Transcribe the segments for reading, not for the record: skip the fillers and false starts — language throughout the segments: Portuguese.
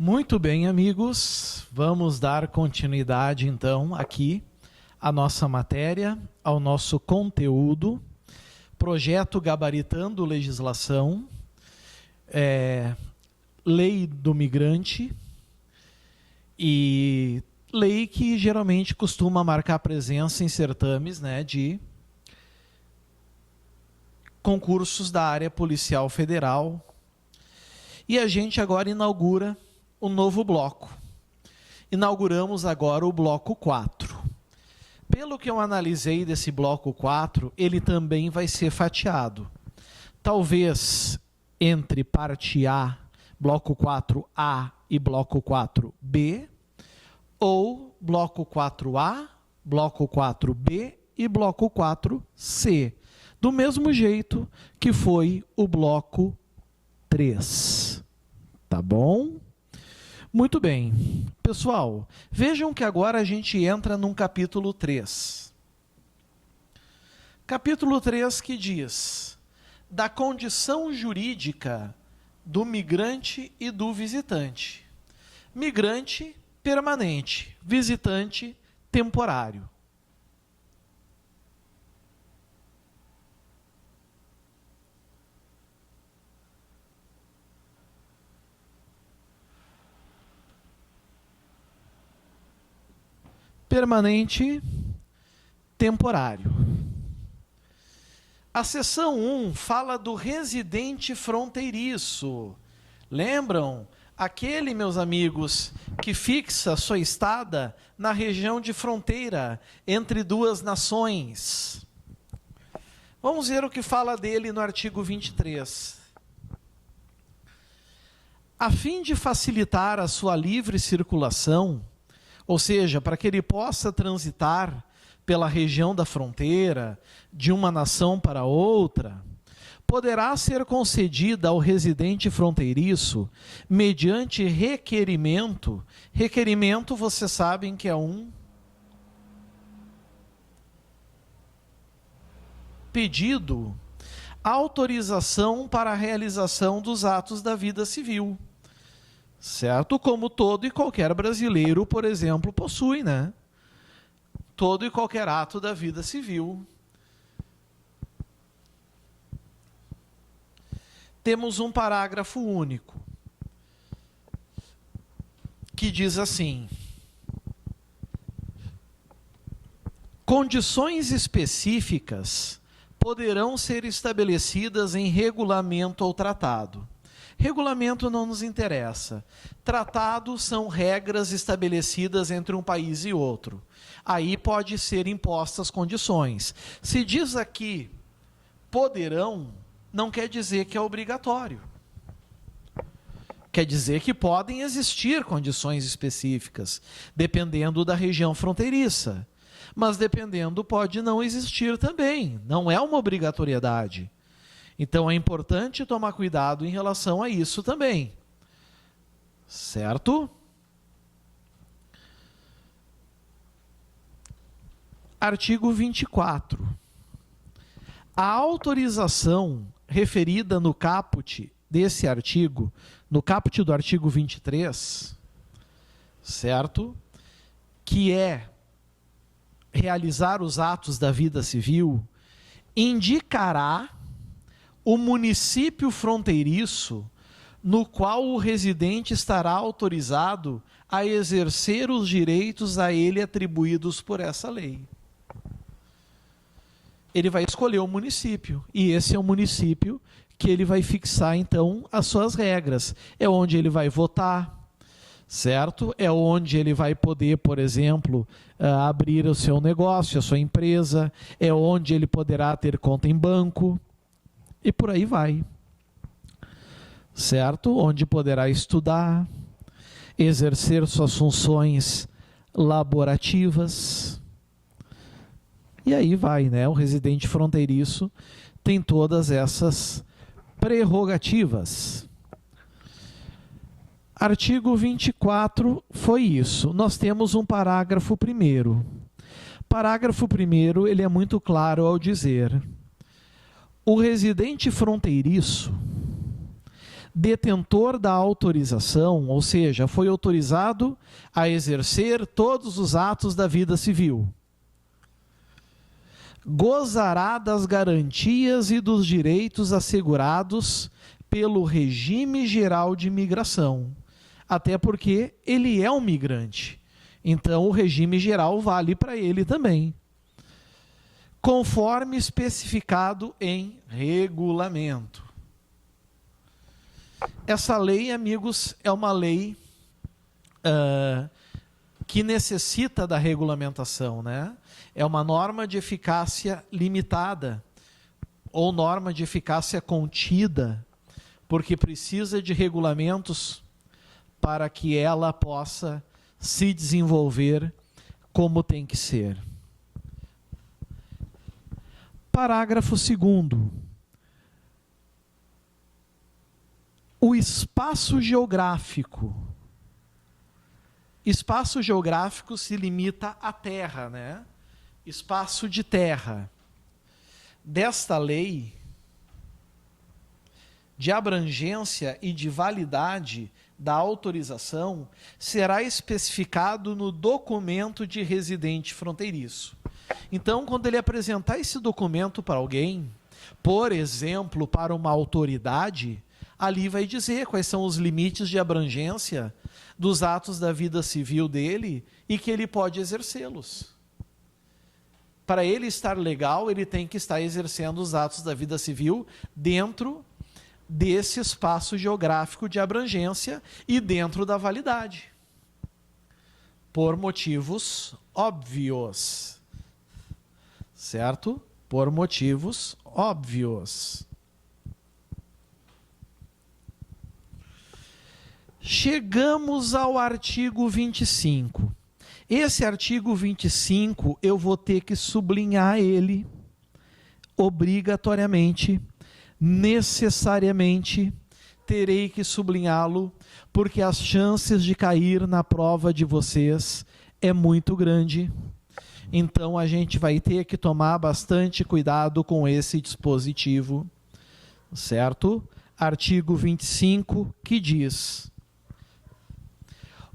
Muito bem, amigos, vamos dar continuidade então aqui à nossa matéria, ao nosso conteúdo, projeto Gabaritando Legislação, Lei do Migrante e lei que geralmente costuma marcar presença em certames, né, de concursos da área policial federal. E a gente agora inaugura o novo bloco. Inauguramos agora o bloco 4. Pelo que eu analisei desse bloco 4, ele também vai ser fatiado. Talvez entre parte A, bloco 4A e bloco 4B, ou bloco 4A, bloco 4B e bloco 4C. Do mesmo jeito que foi o bloco 3. Tá bom? Muito bem. Pessoal, vejam que agora a gente entra num capítulo 3. Capítulo 3 que diz da condição jurídica do migrante e do visitante. Migrante, permanente. Visitante, temporário. Permanente, temporário. A seção 1 fala do residente fronteiriço. Lembram? Aquele, meus amigos, que fixa sua estada na região de fronteira entre duas nações. Vamos ver o que fala dele no artigo 23. A fim de facilitar a sua livre circulação, ou seja, para que ele possa transitar pela região da fronteira, de uma nação para outra, poderá ser concedida ao residente fronteiriço, mediante requerimento. Requerimento, vocês sabem que é um pedido, autorização para a realização dos atos da vida civil. Certo? Como todo e qualquer brasileiro, por exemplo, possui, né? Todo e qualquer ato da vida civil. Temos um parágrafo único, que diz assim: condições específicas poderão ser estabelecidas em regulamento ou tratado. Regulamento não nos interessa. Tratados são regras estabelecidas entre um país e outro. Aí pode ser impostas condições. Se diz aqui poderão, não quer dizer que é obrigatório. Quer dizer que podem existir condições específicas, dependendo da região fronteiriça. Mas dependendo, pode não existir também. Não é uma obrigatoriedade. Então é importante tomar cuidado em relação a isso também. Certo? Artigo 24. A autorização referida no caput desse artigo, no caput do artigo 23, certo? Que é realizar os atos da vida civil, indicará o município fronteiriço no qual o residente estará autorizado a exercer os direitos a ele atribuídos por essa lei. Ele vai escolher o município, e esse é o município que ele vai fixar, então, as suas regras. É onde ele vai votar, certo? É onde ele vai poder, por exemplo, abrir o seu negócio, a sua empresa, é onde ele poderá ter conta em banco, e por aí vai, certo? Onde poderá estudar, exercer suas funções laborativas, e aí vai, né? O residente fronteiriço tem todas essas prerrogativas. Artigo 24 foi isso. Nós temos um parágrafo primeiro. Parágrafo primeiro, ele é muito claro ao dizer: o residente fronteiriço detentor da autorização, ou seja, foi autorizado a exercer todos os atos da vida civil, gozará das garantias e dos direitos assegurados pelo regime geral de imigração, até porque ele é um migrante. Então, o regime geral vale para ele também, conforme especificado em regulamento. Essa lei, amigos, é uma lei que necessita da regulamentação, né? É uma norma de eficácia limitada, ou norma de eficácia contida, porque precisa de regulamentos para que ela possa se desenvolver como tem que ser. Parágrafo 2º. O espaço geográfico. Espaço geográfico se limita à terra, né? Espaço de terra. Desta lei de abrangência e de validade da autorização será especificado no documento de residente fronteiriço. Então, quando ele apresentar esse documento para alguém, por exemplo, para uma autoridade, ali vai dizer quais são os limites de abrangência dos atos da vida civil dele e que ele pode exercê-los. Para ele estar legal, ele tem que estar exercendo os atos da vida civil dentro desse espaço geográfico de abrangência e dentro da validade. Por motivos óbvios. Certo? Por motivos óbvios. Chegamos ao artigo 25. Esse artigo 25, eu vou ter que sublinhar ele obrigatoriamente, necessariamente, terei que sublinhá-lo, porque as chances de cair na prova de vocês é muito grande. Então, a gente vai ter que tomar bastante cuidado com esse dispositivo, certo? Artigo 25, que diz: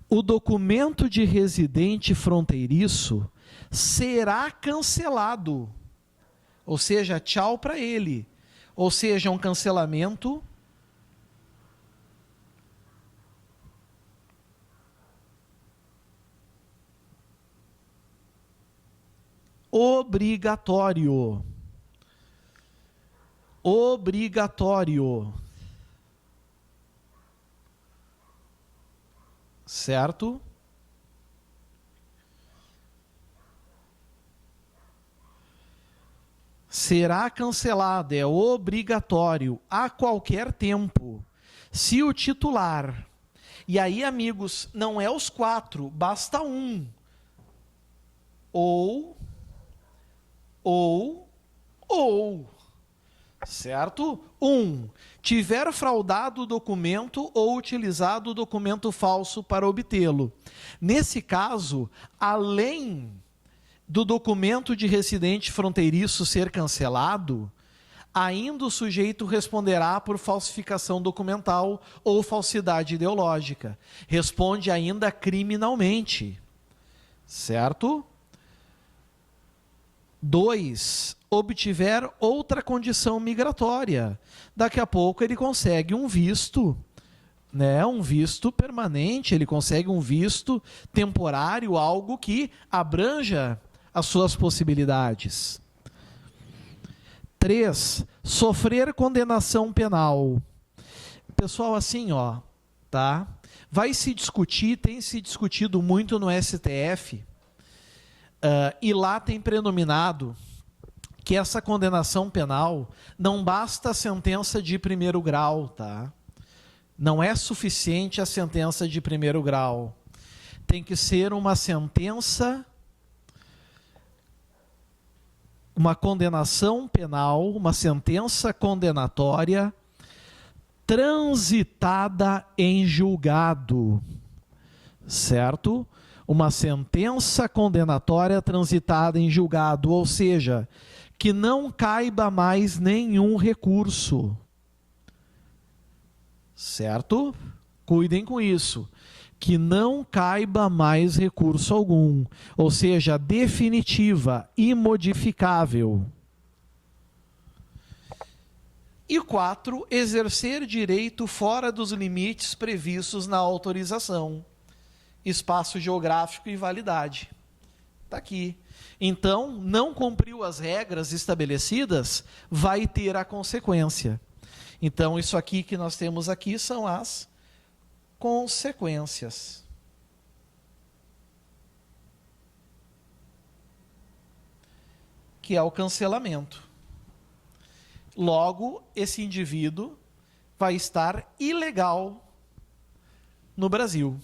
o documento de residente fronteiriço será cancelado, ou seja, tchau para ele, ou seja, um cancelamento obrigatório. Obrigatório. Certo? Será cancelado, é obrigatório, a qualquer tempo, se o titular, e aí, amigos, não é os 4, basta um, ou, certo? 1. Tiver fraudado o documento ou utilizado o documento falso para obtê-lo. Nesse caso, além do documento de residente fronteiriço ser cancelado, ainda o sujeito responderá por falsificação documental ou falsidade ideológica. Responde ainda criminalmente. Certo? 2. Obtiver outra condição migratória. Daqui a pouco ele consegue um visto, né? Um visto permanente, ele consegue um visto temporário, algo que abranja as suas possibilidades. 3. Sofrer condenação penal. Pessoal, assim, ó, tá? Vai se discutir, tem se discutido muito no STF, e lá tem predominado que essa condenação penal não basta a sentença de primeiro grau, tá? Não é suficiente a sentença de primeiro grau. Tem que ser uma sentença, uma condenação penal, uma sentença condenatória transitada em julgado, certo? Uma sentença condenatória transitada em julgado, ou seja, que não caiba mais nenhum recurso. certo? Cuidem com isso. Que não caiba mais recurso algum, ou seja, definitiva, imodificável. E 4, exercer direito fora dos limites previstos na autorização. Espaço geográfico e validade. Está aqui. Então, não cumpriu as regras estabelecidas, vai ter a consequência. Então, isso aqui que nós temos aqui são as consequências. Que é o cancelamento. Logo, esse indivíduo vai estar ilegal no Brasil.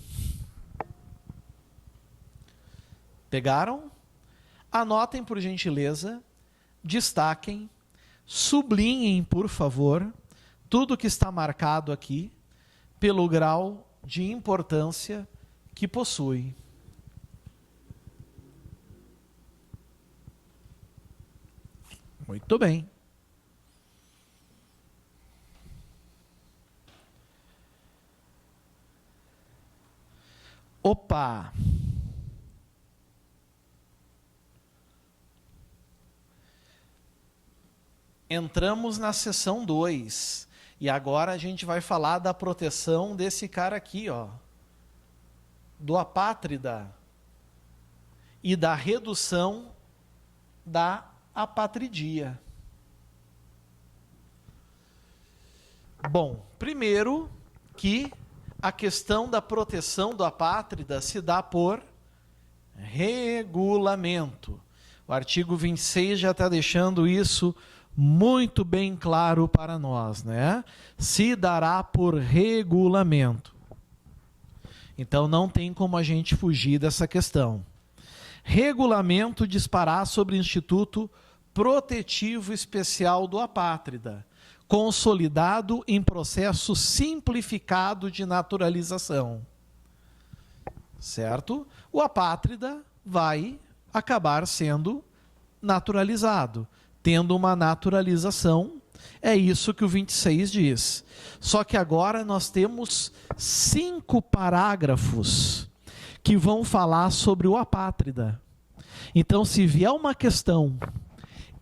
Pegaram? Anotem por gentileza, destaquem, sublinhem, por favor, tudo que está marcado aqui, pelo grau de importância que possui. Muito bem. Opa! Entramos na seção 2. E agora a gente vai falar da proteção desse cara aqui, ó, do apátrida e da redução da apatridia. Bom, primeiro que a questão da proteção do apátrida se dá por regulamento. O artigo 26 já está deixando isso muito bem claro para nós, né? Se dará por regulamento. Então não tem como a gente fugir dessa questão. Regulamento dispará sobre o Instituto Protetivo Especial do Apátrida, consolidado em processo simplificado de naturalização. Certo? O apátrida vai acabar sendo naturalizado, tendo uma naturalização. É isso que o 26 diz. Só que agora nós temos 5 parágrafos que vão falar sobre o apátrida. Então, se vier uma questão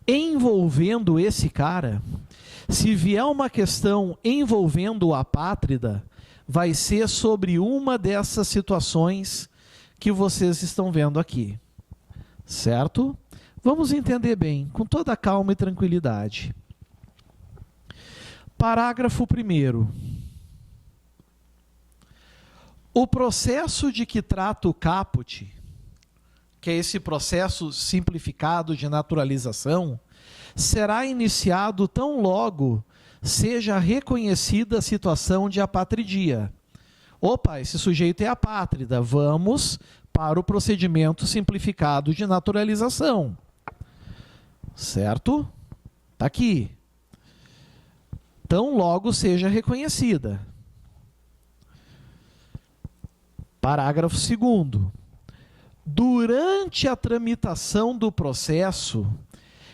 envolvendo esse cara, se vier uma questão envolvendo o apátrida, vai ser sobre uma dessas situações que vocês estão vendo aqui. Certo? Vamos entender bem, com toda calma e tranquilidade. Parágrafo 1º. O processo de que trata o caput, que é esse processo simplificado de naturalização, será iniciado tão logo seja reconhecida a situação de apatridia. Opa, esse sujeito é apátrida, vamos para o procedimento simplificado de naturalização. Certo? Está aqui. Tão logo seja reconhecida. Parágrafo 2º. Durante a tramitação do processo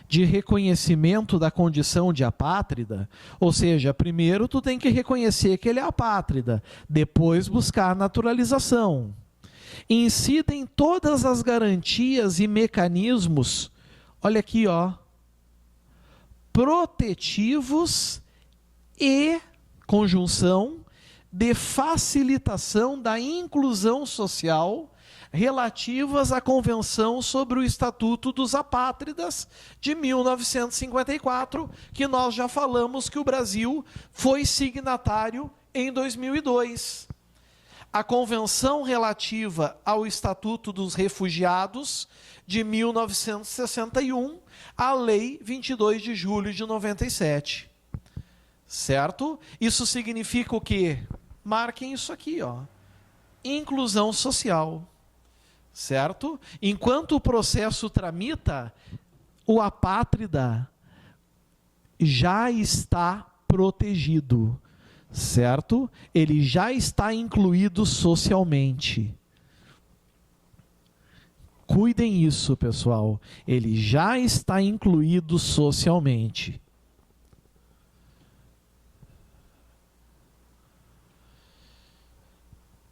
de reconhecimento da condição de apátrida, ou seja, primeiro tu tem que reconhecer que ele é apátrida, depois buscar a naturalização. Incidem todas as garantias e mecanismos, olha aqui, ó, protetivos e conjunção de facilitação da inclusão social relativas à Convenção sobre o Estatuto dos Apátridas de 1954, que nós já falamos que o Brasil foi signatário em 2002. A Convenção relativa ao Estatuto dos Refugiados de 1961, a Lei 22 de julho de 97. Certo? Isso significa o quê? Marquem isso aqui, ó. Inclusão social. Certo? Enquanto o processo tramita, o apátrida já está protegido. Certo? Ele já está incluído socialmente. Cuidem isso, pessoal. Ele já está incluído socialmente.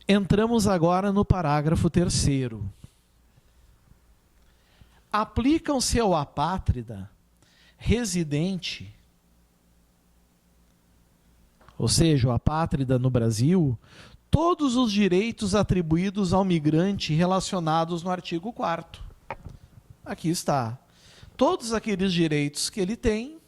Entramos agora no parágrafo 3º. Aplicam-se ao apátrida residente, ou seja, o apátrida no Brasil, todos os direitos atribuídos ao migrante relacionados no artigo 4º. Aqui está. Todos aqueles direitos que ele tem,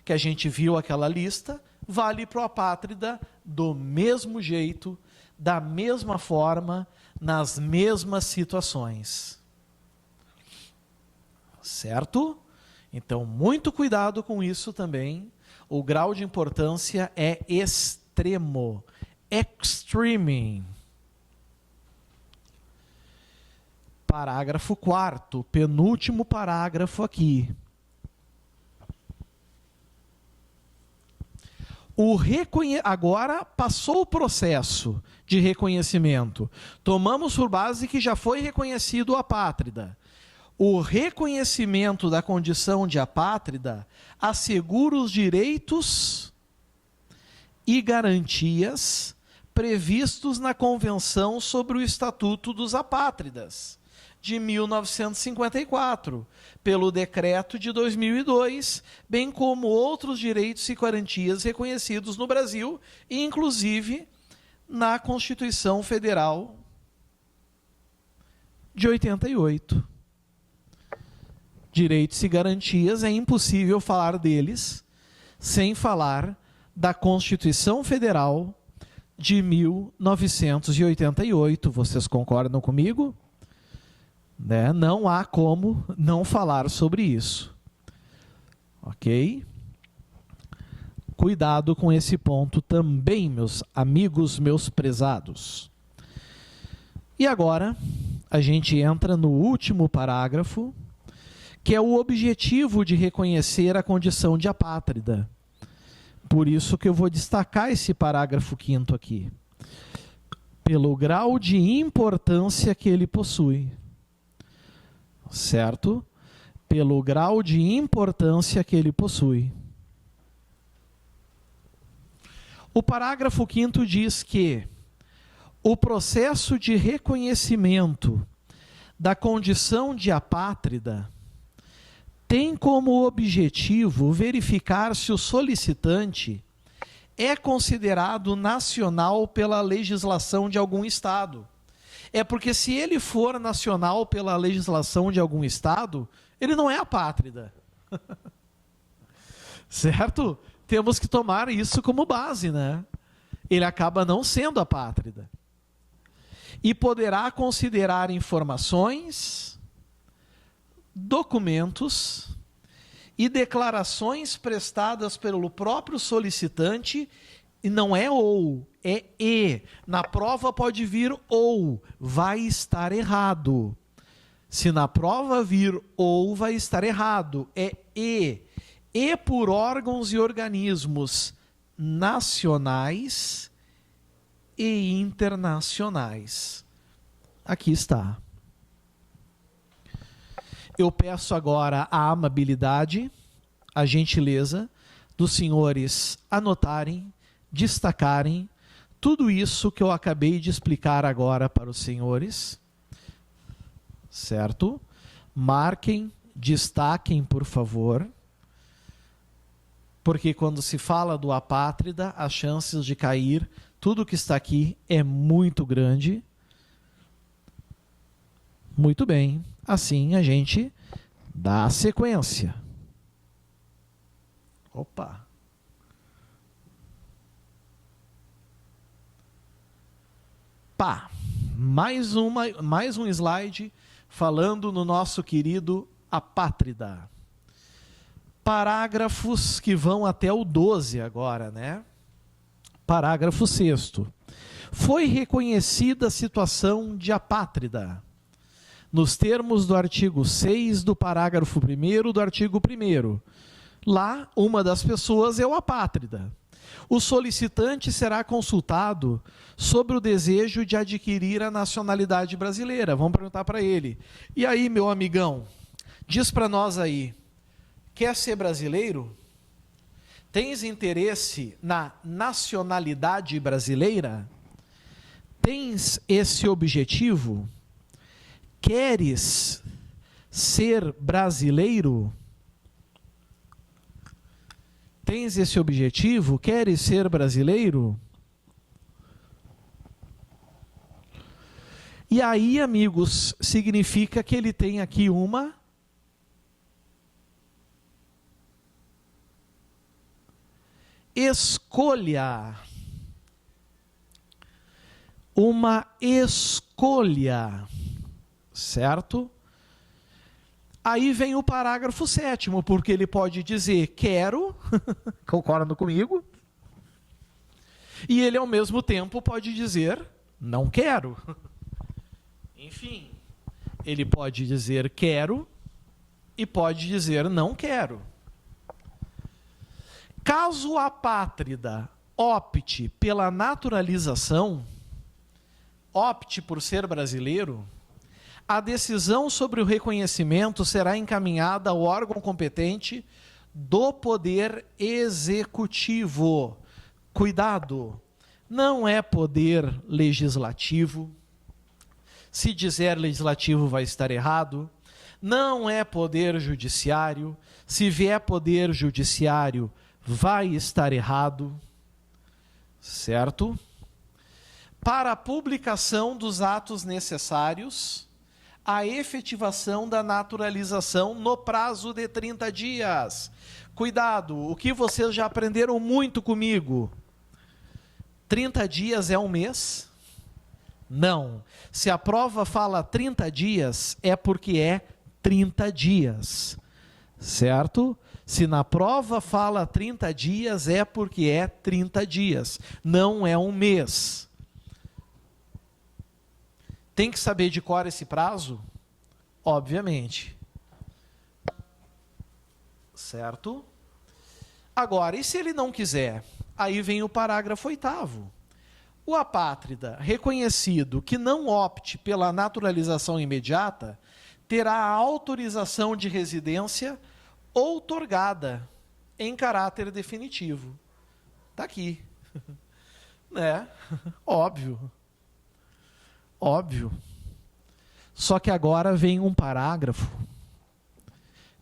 que a gente viu aquela lista, vale para o apátrida do mesmo jeito, da mesma forma, nas mesmas situações. Certo? Então, muito cuidado com isso também. O grau de importância é extremo. Extreme. Parágrafo 4º, penúltimo parágrafo aqui. Agora passou o processo de reconhecimento. Tomamos por base que já foi reconhecido o apátrida. O reconhecimento da condição de apátrida assegura os direitos e garantias previstos na Convenção sobre o Estatuto dos Apátridas, de 1954, pelo Decreto de 2002, bem como outros direitos e garantias reconhecidos no Brasil, inclusive na Constituição Federal de 88. Direitos e garantias, é impossível falar deles sem falar da Constituição Federal de 1988. Vocês concordam comigo? Né? Não há como não falar sobre isso. Ok? Cuidado com esse ponto também, meus amigos, meus prezados. E agora, a gente entra no último parágrafo, que é o objetivo de reconhecer a condição de apátrida. Por isso que eu vou destacar esse parágrafo 5º aqui. Pelo grau de importância que ele possui. Certo? Pelo grau de importância que ele possui. O parágrafo 5º diz que o processo de reconhecimento da condição de apátrida tem como objetivo verificar se o solicitante é considerado nacional pela legislação de algum Estado. É porque se ele for nacional pela legislação de algum Estado, ele não é apátrida. Certo? Temos que tomar isso como base, né? Ele acaba não sendo apátrida. E poderá considerar informações, documentos e declarações prestadas pelo próprio solicitante, e não é ou, é e. Na prova pode vir ou, vai estar errado. Se na prova vir ou, vai estar errado. É e. E por órgãos e organismos nacionais e internacionais. Aqui está. Eu peço agora a amabilidade, a gentileza dos senhores anotarem, destacarem tudo isso que eu acabei de explicar agora para os senhores. Certo? Marquem, destaquem, por favor. Porque quando se fala do apátrida, as chances de cair tudo que está aqui é muito grande. Muito bem. Assim a gente dá a sequência. Opa! Pá! Mais um slide falando no nosso querido apátrida. Parágrafos que vão até o 12 agora, né? Parágrafo 6º. Foi reconhecida a situação de apátrida nos termos do artigo 6 do parágrafo 1º do artigo 1º. Lá, uma das pessoas é o apátrida. O solicitante será consultado sobre o desejo de adquirir a nacionalidade brasileira. Vamos perguntar para ele. E aí, meu amigão, diz para nós aí, quer ser brasileiro? Tens interesse na nacionalidade brasileira? Tens esse objetivo? Queres ser brasileiro? Tens esse objetivo? Queres ser brasileiro? E aí, amigos, significa que ele tem aqui uma escolha. Uma escolha, certo? Aí vem o parágrafo 7º, porque ele pode dizer quero, concordam comigo? E ele ao mesmo tempo pode dizer não quero. Enfim, ele pode dizer quero e pode dizer não quero. Caso a apátrida opte pela naturalização, opte por ser brasileiro, a decisão sobre o reconhecimento será encaminhada ao órgão competente do Poder Executivo. Cuidado, não é Poder Legislativo. Se dizer legislativo vai estar errado. Não é Poder Judiciário. Se vier Poder Judiciário, vai estar errado. Certo? Para a publicação dos atos necessários à efetivação da naturalização no prazo de 30 dias. Cuidado, o que vocês já aprenderam muito comigo. 30 dias é um mês? Não. Se a prova fala 30 dias, é porque é 30 dias. Certo? Se na prova fala 30 dias, é porque é 30 dias. Não é um mês. Tem que saber de cor esse prazo? Obviamente. Certo? Agora, e se ele não quiser? Aí vem o parágrafo 8º. O apátrida, reconhecido que não opte pela naturalização imediata, terá a autorização de residência outorgada em caráter definitivo. Está aqui. Né? Óbvio. Óbvio. Só que agora vem um parágrafo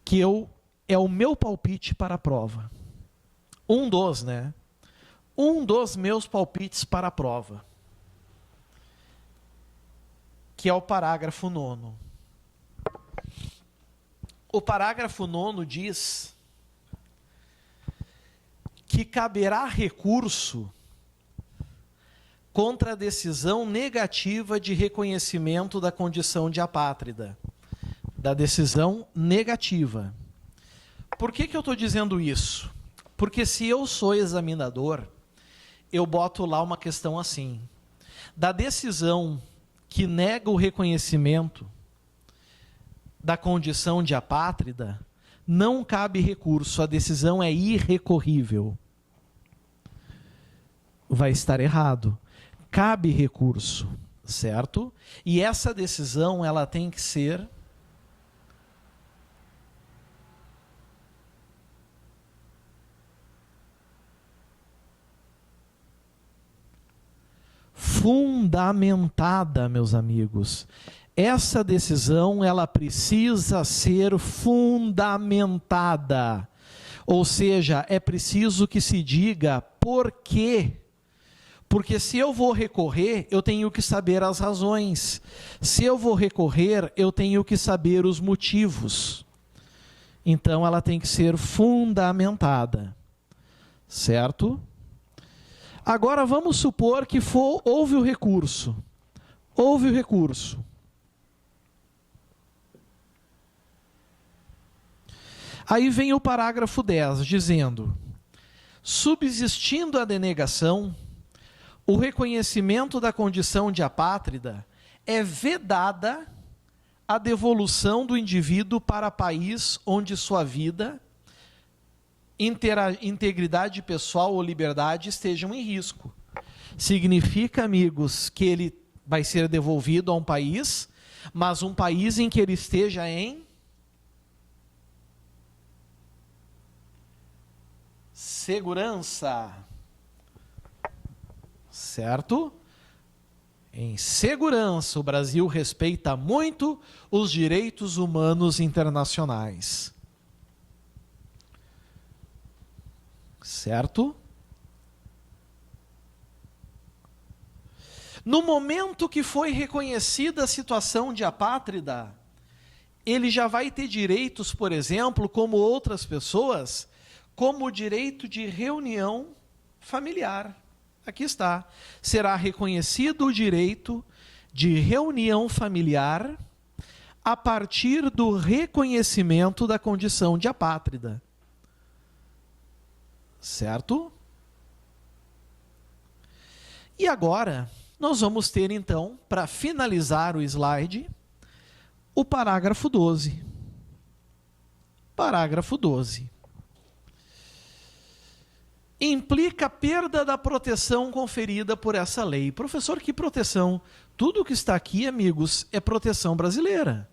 que é o meu palpite para a prova. Um dos meus palpites para a prova. Que é o parágrafo 9º. O parágrafo 9º diz que caberá recurso contra a decisão negativa de reconhecimento da condição de apátrida. Da decisão negativa. Por que eu estou dizendo isso? Porque se eu sou examinador, eu boto lá uma questão assim. Da decisão que nega o reconhecimento da condição de apátrida, não cabe recurso, a decisão é irrecorrível. Vai estar errado. Cabe recurso, certo? E essa decisão, ela tem que ser fundamentada, meus amigos. Essa decisão, ela precisa ser fundamentada. Ou seja, é preciso que se diga por quê. Porque se eu vou recorrer, eu tenho que saber as razões. Se eu vou recorrer, eu tenho que saber os motivos. Então, ela tem que ser fundamentada. Certo? Agora, vamos supor que houve o recurso. Houve o recurso. Aí vem o parágrafo 10, dizendo: subsistindo a denegação, o reconhecimento da condição de apátrida é vedada a devolução do indivíduo para país onde sua vida, integridade pessoal ou liberdade estejam em risco. Significa, amigos, que ele vai ser devolvido a um país, mas um país em que ele esteja em segurança. Certo? Em segurança, o Brasil respeita muito os direitos humanos internacionais. Certo? No momento que foi reconhecida a situação de apátrida, ele já vai ter direitos, por exemplo, como outras pessoas, como o direito de reunião familiar. Aqui está. Será reconhecido o direito de reunião familiar a partir do reconhecimento da condição de apátrida. Certo? E agora, nós vamos ter então, para finalizar o slide, o parágrafo 12. Parágrafo 12. Implica a perda da proteção conferida por essa lei. Professor, que proteção? Tudo que está aqui, amigos, é proteção brasileira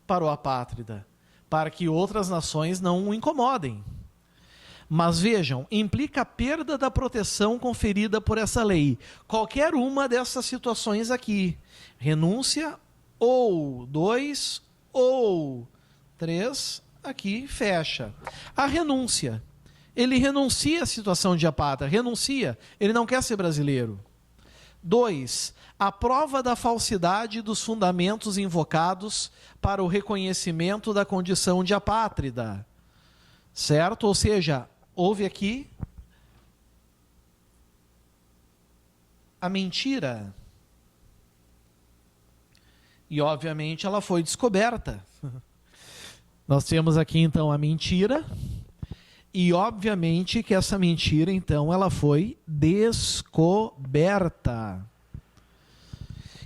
para o apátrida, para que outras nações não o incomodem. Mas vejam, implica a perda da proteção conferida por essa lei. Qualquer uma dessas situações aqui, renúncia ou 2 ou 3, aqui fecha. A renúncia. Ele renuncia à situação de apátrida, renuncia, ele não quer ser brasileiro. 2, a prova da falsidade dos fundamentos invocados para o reconhecimento da condição de apátrida. Certo? Ou seja, houve aqui a mentira. E, obviamente, ela foi descoberta. Nós temos aqui, então, a mentira. E, obviamente, que essa mentira, então, ela foi descoberta.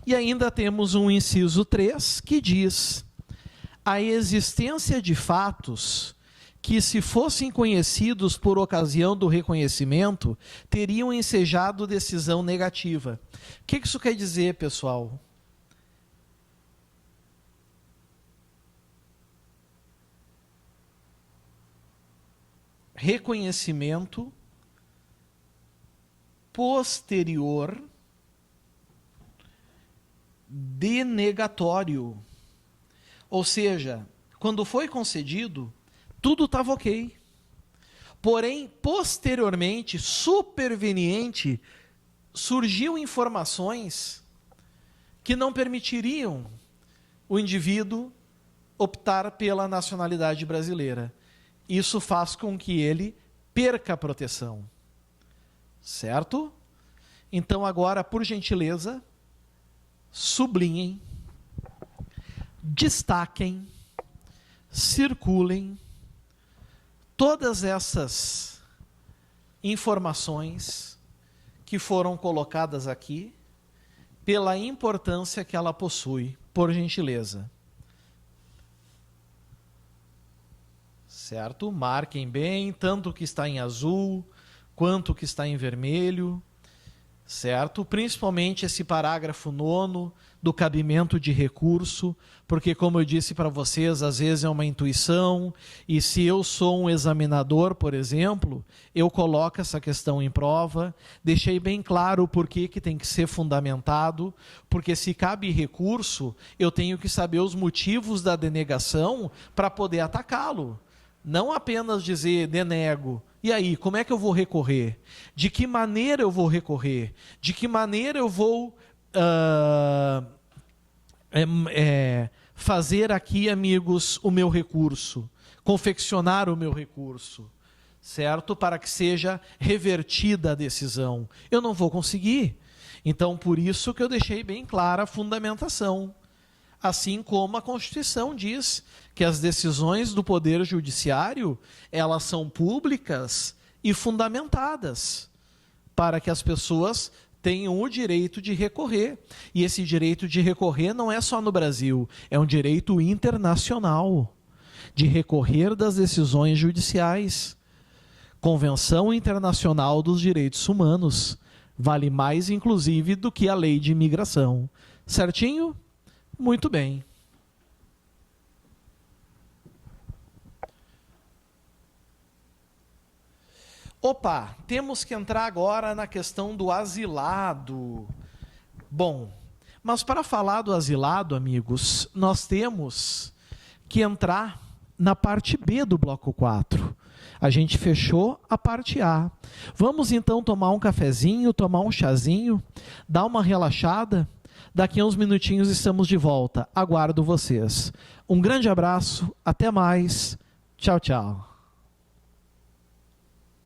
E ainda temos um inciso 3, que diz: a existência de fatos que, se fossem conhecidos por ocasião do reconhecimento, teriam ensejado decisão negativa. O que isso quer dizer, pessoal? Reconhecimento posterior denegatório. Ou seja, quando foi concedido, tudo estava ok. Porém, posteriormente, superveniente, surgiu informações que não permitiriam o indivíduo optar pela nacionalidade brasileira. Isso faz com que ele perca a proteção. Certo? Então, agora, por gentileza, sublinhem, destaquem, circulem todas essas informações que foram colocadas aqui pela importância que ela possui, por gentileza. Certo? Marquem bem, tanto o que está em azul, quanto o que está em vermelho. Certo? Principalmente esse parágrafo 9º do cabimento de recurso, porque, como eu disse para vocês, às vezes é uma intuição, e se eu sou um examinador, por exemplo, eu coloco essa questão em prova, deixei bem claro o porquê que tem que ser fundamentado, porque se cabe recurso, eu tenho que saber os motivos da denegação para poder atacá-lo. Não apenas dizer denego. E aí, como é que eu vou recorrer? De que maneira eu vou recorrer? De que maneira eu vou fazer aqui, amigos, o meu recurso? Confeccionar o meu recurso, certo? Para que seja revertida a decisão. Eu não vou conseguir. Então, por isso que eu deixei bem clara a fundamentação. Assim como a Constituição diz que as decisões do Poder Judiciário, elas são públicas e fundamentadas, para que as pessoas tenham o direito de recorrer. E esse direito de recorrer não é só no Brasil, é um direito internacional, de recorrer das decisões judiciais. Convenção Internacional dos Direitos Humanos, vale mais, inclusive, do que a lei de imigração. Certinho? Muito bem. Opa, temos que entrar agora na questão do asilado. Bom, mas para falar do asilado, amigos, nós temos que entrar na parte B do bloco 4. A gente fechou a parte A. Vamos então tomar um cafezinho, tomar um chazinho, dar uma relaxada. Daqui a uns minutinhos estamos de volta. Aguardo vocês. Um grande abraço, até mais. Tchau, tchau.